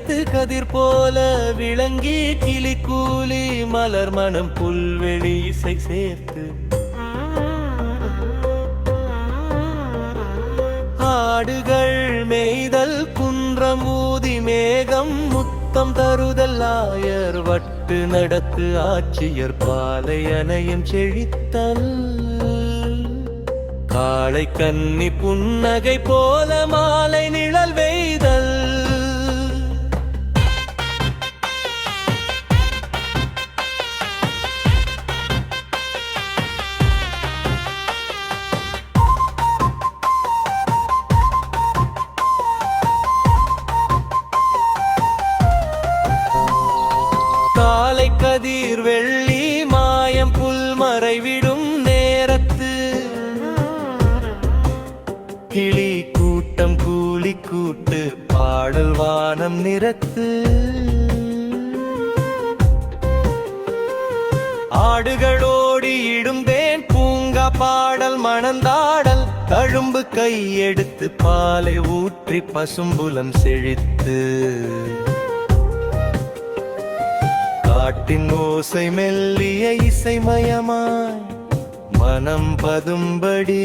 நேரத்து கதிர் போல விளங்கி கிளி கூலி மலர் மனம் புல்வெளி இசை சேர்த்து ஆடுகள் மேய்தல் குன்றமூதி மேகம் முத்தம் தருதல் ஆயர் வட்டு நடத்து ஆட்சியர் பாலை அணையும் செழித்தல் காளை கன்னி புன்னகை போல மாலை நிழல் வெய்தல் காலை கதிர் வெள்ளி மாயம் புல் மறைவிடும் நேரத்து கிளி கூட்டம் கூலி கூட்டு பாடல் வானம் நிறத்து ஆடுகளோடி இடும்பேன் பூங்கா பாடல் மணந்தாடல் தழும்பு கையெடுத்து பாலை ஊற்றி பசும்புலம் செழித்து காட்டின் ஓசை மெல்லிய இசைமயமாய் மனம் பதும்படி